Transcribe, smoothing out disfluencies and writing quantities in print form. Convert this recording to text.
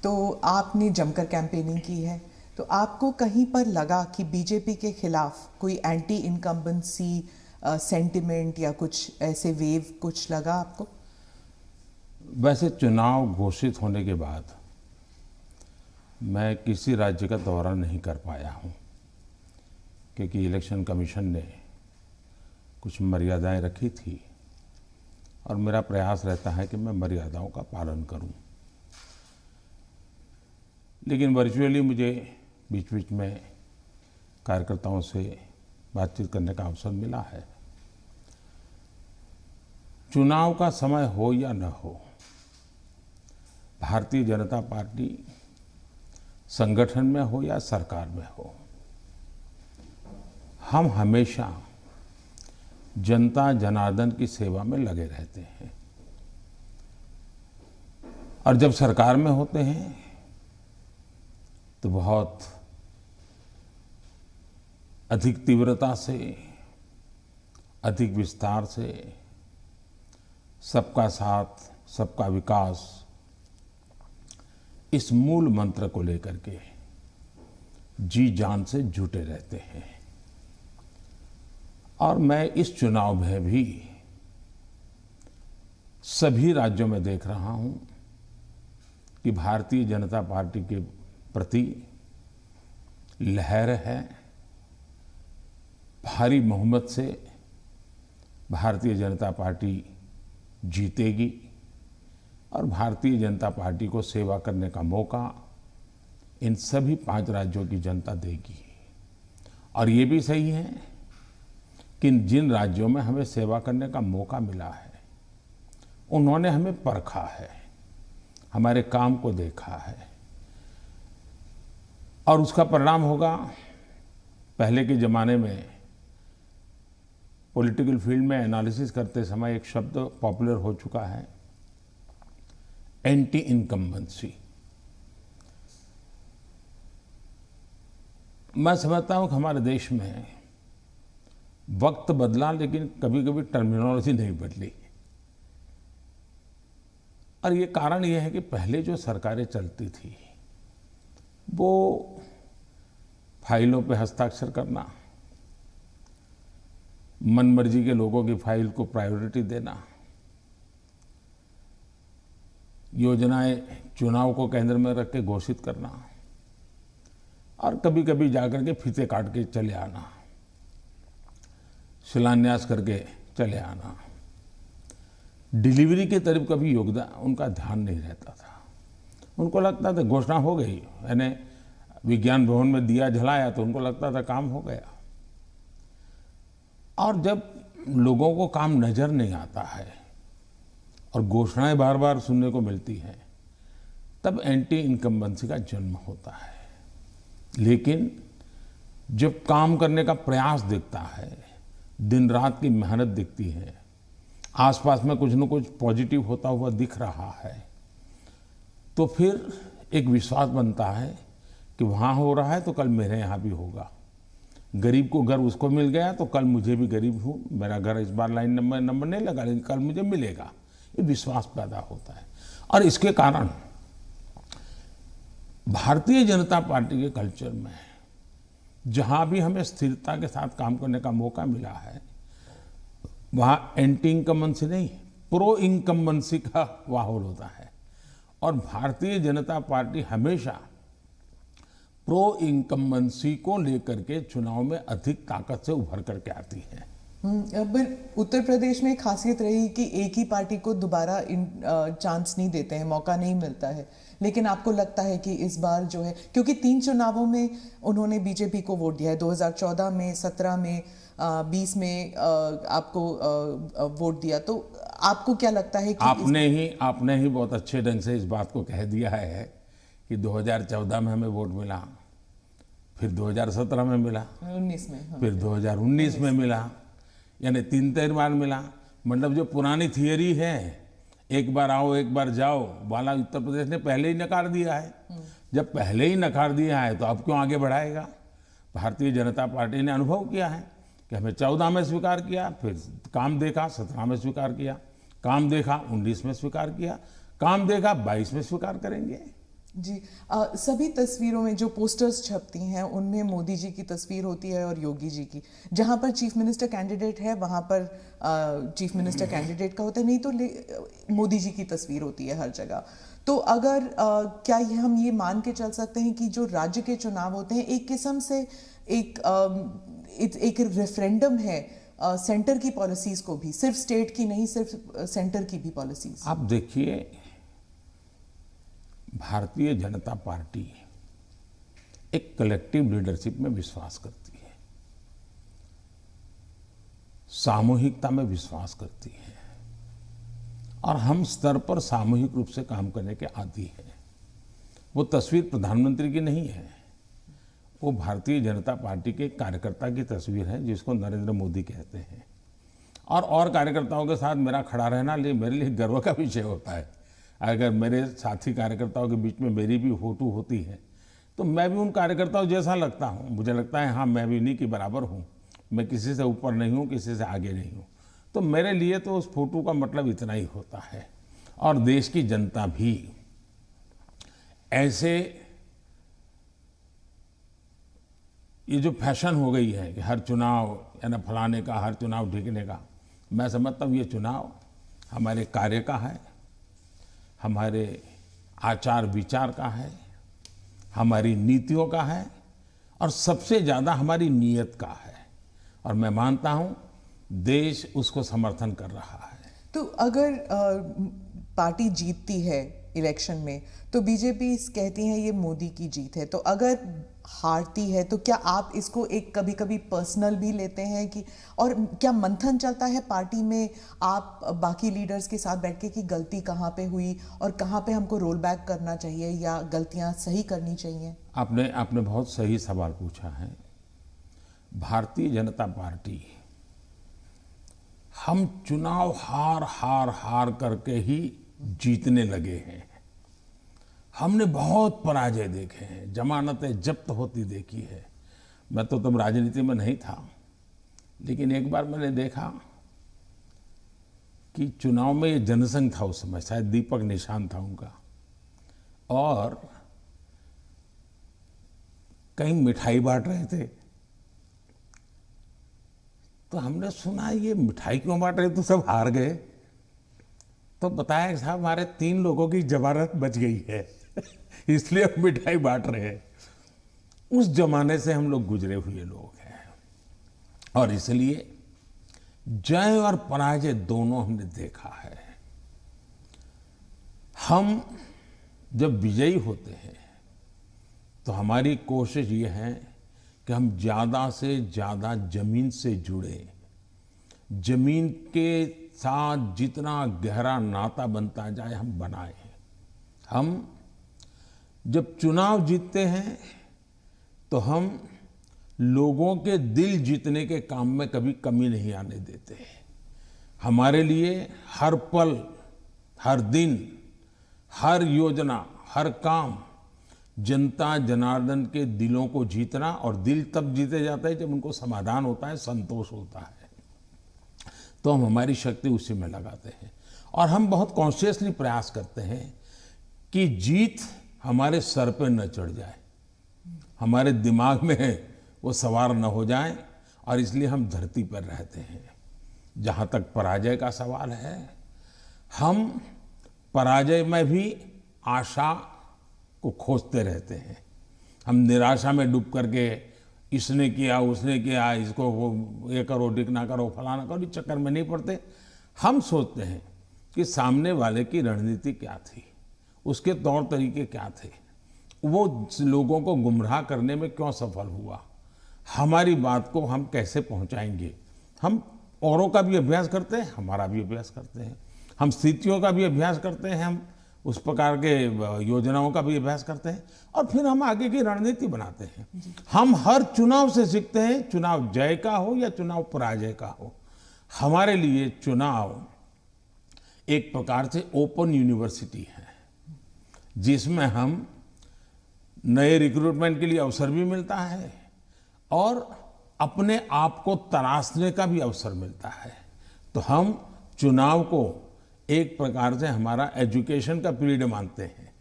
तो आपने जमकर कैंपेनिंग की है, तो आपको कहीं पर लगा कि बीजेपी के खिलाफ कोई एंटी इनकम्बेंसी सेंटिमेंट या कुछ ऐसे वेव कुछ लगा आपको? वैसे चुनाव घोषित होने के बाद मैं किसी राज्य का दौरा नहीं कर पाया हूं, क्योंकि इलेक्शन कमीशन ने कुछ मर्यादाएं रखी थी और मेरा प्रयास रहता है कि मैं मर्यादाओं का पालन करूं। लेकिन वर्चुअली मुझे बीच बीच में कार्यकर्ताओं से बातचीत करने का अवसर मिला है। चुनाव का समय हो या न हो, भारतीय जनता पार्टी संगठन में हो या सरकार में हो, हम हमेशा जनता जनार्दन की सेवा में लगे रहते हैं। और जब सरकार में होते हैं तो बहुत अधिक तीव्रता से, अधिक विस्तार से सबका साथ, सबका विकास, इस मूल मंत्र को लेकर के जी जान से जुटे रहते हैं। और मैं इस चुनाव में भी सभी राज्यों में देख रहा हूं कि भारतीय जनता पार्टी के प्रति लहर है। भारी बहुमत से भारतीय जनता पार्टी जीतेगी और भारतीय जनता पार्टी को सेवा करने का मौका इन सभी 5 राज्यों की जनता देगी। और ये भी सही है कि जिन राज्यों में हमें सेवा करने का मौका मिला है, उन्होंने हमें परखा है, हमारे काम को देखा है और उसका परिणाम होगा। पहले के ज़माने में पॉलिटिकल फील्ड में एनालिसिस करते समय एक शब्द पॉपुलर हो चुका है, एंटी इनकम्बेंसी। मैं समझता हूं कि हमारे देश में वक्त बदला, लेकिन कभी कभी टर्मिनोलॉजी नहीं बदली। और ये कारण ये है कि पहले जो सरकारें चलती थी वो फाइलों पे हस्ताक्षर करना, मनमर्जी के लोगों की फाइल को प्रायोरिटी देना, योजनाएं चुनाव को केंद्र में रख के घोषित करना और कभी कभी जाकर के फीते काट के चले आना, शिलान्यास करके चले आना। डिलीवरी के तरफ कभी योगदान उनका ध्यान नहीं रहता था। उनको लगता था घोषणा हो गई, यानी विज्ञान भवन में दिया जलाया तो उनको लगता था काम हो गया। और जब लोगों को काम नजर नहीं आता है और घोषणाएं बार बार सुनने को मिलती हैं, तब एंटी इनकम्बेंसी का जन्म होता है। लेकिन जब काम करने का प्रयास दिखता है, दिन रात की मेहनत दिखती है, आसपास में कुछ न कुछ पॉजिटिव होता हुआ दिख रहा है, तो फिर एक विश्वास बनता है कि वहाँ हो रहा है तो कल मेरे यहाँ भी होगा। गरीब को घर उसको मिल गया तो कल मुझे भी, गरीब हूँ, मेरा घर इस बार लाइन नंबर नहीं लगा लेकिन कल मुझे मिलेगा। ये विश्वास पैदा होता है। और इसके कारण भारतीय जनता पार्टी के कल्चर में जहाँ भी हमें स्थिरता के साथ काम करने का मौका मिला है, वहाँ एंटी इनकम्बेंसी नहीं, प्रो इनकम्बेंसी का माहौल होता है। और भारतीय जनता पार्टी हमेशा प्रो इनकम्बेंसी को लेकर के चुनाव में अधिक ताकत से उभर करके आती है। उत्तर प्रदेश में खासियत रही कि एक ही पार्टी को दोबारा चांस नहीं देते हैं, मौका नहीं मिलता है। लेकिन आपको लगता है कि इस बार जो है, क्योंकि 3 चुनावों में उन्होंने बीजेपी को वोट दिया है, 2014 में, 17 में, 20 में आपको वोट दिया, तो आपको क्या लगता है कि आपने ही बहुत अच्छे ढंग से इस बात को कह दिया है कि 2014 में हमें वोट मिला, फिर 2017 में मिला, 19 में, फिर 2019 में मिला, यानी 3 बार मिला। मतलब जो पुरानी थियरी है, एक बार आओ एक बार जाओ वाला, उत्तर प्रदेश ने पहले ही नकार दिया है। जब पहले ही नकार दिया है तो अब क्यों आगे बढ़ाएगा? भारतीय जनता पार्टी ने अनुभव किया है कि हमें 14 में स्वीकार किया, फिर काम देखा 17 में स्वीकार किया, काम देखा 19 में स्वीकार किया, काम देखा 22 में स्वीकार करेंगे। जी। सभी तस्वीरों में जो पोस्टर्स छपती हैं उनमें मोदी जी की तस्वीर होती है और योगी जी की। जहां पर चीफ मिनिस्टर कैंडिडेट है वहां पर चीफ मिनिस्टर कैंडिडेट का होता है, नहीं तो मोदी जी की तस्वीर होती है हर जगह। तो अगर क्या ये हम ये मान के चल सकते हैं कि जो राज्य के चुनाव होते हैं एक किस्म से एक रेफरेंडम है सेंटर की पॉलिसीज को भी, सिर्फ स्टेट की नहीं, सिर्फ सेंटर की भी पॉलिसीज? आप देखिए, भारतीय जनता पार्टी एक कलेक्टिव लीडरशिप में विश्वास करती है, सामूहिकता में विश्वास करती है और हम स्तर पर सामूहिक रूप से काम करने के आदी हैं। वो तस्वीर प्रधानमंत्री की नहीं है, वो भारतीय जनता पार्टी के कार्यकर्ता की तस्वीर है जिसको नरेंद्र मोदी कहते हैं। और कार्यकर्ताओं के साथ मेरा खड़ा रहना मेरे लिए गर्व का विषय होता है। अगर मेरे साथी कार्यकर्ताओं के बीच में मेरी भी फोटो होती है तो मैं भी उन कार्यकर्ताओं जैसा लगता हूँ। मुझे लगता है हाँ, मैं भी इन्हीं के बराबर हूँ, मैं किसी से ऊपर नहीं हूँ, किसी से आगे नहीं हूँ। तो मेरे लिए तो उस फोटो का मतलब इतना ही होता है। और देश की जनता भी ऐसे, ये जो फैशन हो गई है कि हर चुनाव या न फलाने का, हर चुनाव ढीकने का, मैं समझता हूँ ये चुनाव हमारे कार्य का है, हमारे आचार विचार का है, हमारी नीतियों का है और सबसे ज़्यादा हमारी नीयत का है। और मैं मानता हूँ देश उसको समर्थन कर रहा है। तो अगर पार्टी जीतती है इलेक्शन में तो बीजेपी कहती है ये मोदी की जीत है, तो अगर हारती है तो क्या आप इसको एक कभी कभी पर्सनल भी लेते हैं कि, और क्या मंथन चलता है पार्टी में आप बाकी लीडर्स के साथ बैठ के कि गलती कहाँ पे हुई और कहाँ पे हमको रोल बैक करना चाहिए या गलतियां सही करनी चाहिए? आपने बहुत सही सवाल पूछा है। भारतीय जनता पार्टी, हम चुनाव हार करके ही जीतने लगे हैं। हमने बहुत पराजय देखे हैं, जमानतें जब्त होती देखी है। मैं तो तब राजनीति में नहीं था, लेकिन एक बार मैंने देखा कि चुनाव में ये जनसंघ था, उस समय शायद दीपक निशान था उनका, और कहीं मिठाई बांट रहे थे। तो हमने सुना ये मिठाई क्यों बांट रहे, तो सब हार गए। तो बताया साहब हमारे 3 लोगों की जमानत बच गई है इसलिए हम मिठाई बांट रहे हैं। उस जमाने से हम लोग गुजरे हुए लोग हैं और इसलिए जय और पराजय दोनों हमने देखा है। हम जब विजयी होते हैं तो हमारी कोशिश ये है कि हम ज़्यादा से ज़्यादा जमीन से जुड़े, जमीन के साथ जितना गहरा नाता बनता जाए हम बनाए। हम जब चुनाव जीतते हैं तो हम लोगों के दिल जीतने के काम में कभी कमी नहीं आने देते। हमारे लिए हर पल, हर दिन, हर योजना, हर काम जनता जनार्दन के दिलों को जीतना, और दिल तब जीते जाता है जब उनको समाधान होता है, संतोष होता है। तो हम हमारी शक्ति उसी में लगाते हैं और हम बहुत कॉन्शियसली प्रयास करते हैं कि जीत हमारे सर पे न चढ़ जाए, हमारे दिमाग में वो सवार न हो जाए, और इसलिए हम धरती पर रहते हैं। जहाँ तक पराजय का सवाल है, हम पराजय में भी आशा को खोजते रहते हैं। हम निराशा में डूब करके इसने किया, उसने किया, इसको वो ये करो, डिक ना करो, फलाना करो, इस चक्कर में नहीं पड़ते। हम सोचते हैं कि सामने वाले की रणनीति क्या थी, उसके तौर तरीके क्या थे, वो लोगों को गुमराह करने में क्यों सफल हुआ, हमारी बात को हम कैसे पहुंचाएंगे। हम औरों का भी अभ्यास करते हैं, हमारा भी अभ्यास करते हैं, हम स्थितियों का भी अभ्यास करते हैं, हम उस प्रकार के योजनाओं का भी अभ्यास करते हैं और फिर हम आगे की रणनीति बनाते हैं। हम हर चुनाव से सीखते हैं, चुनाव जय का हो या चुनाव पराजय का हो। हमारे लिए चुनाव एक प्रकार से ओपन यूनिवर्सिटी है, जिसमें हम नए रिक्रूटमेंट के लिए अवसर भी मिलता है और अपने आप को तराशने का भी अवसर मिलता है। तो हम चुनाव को एक प्रकार से हमारा एजुकेशन का पीरियड मानते हैं।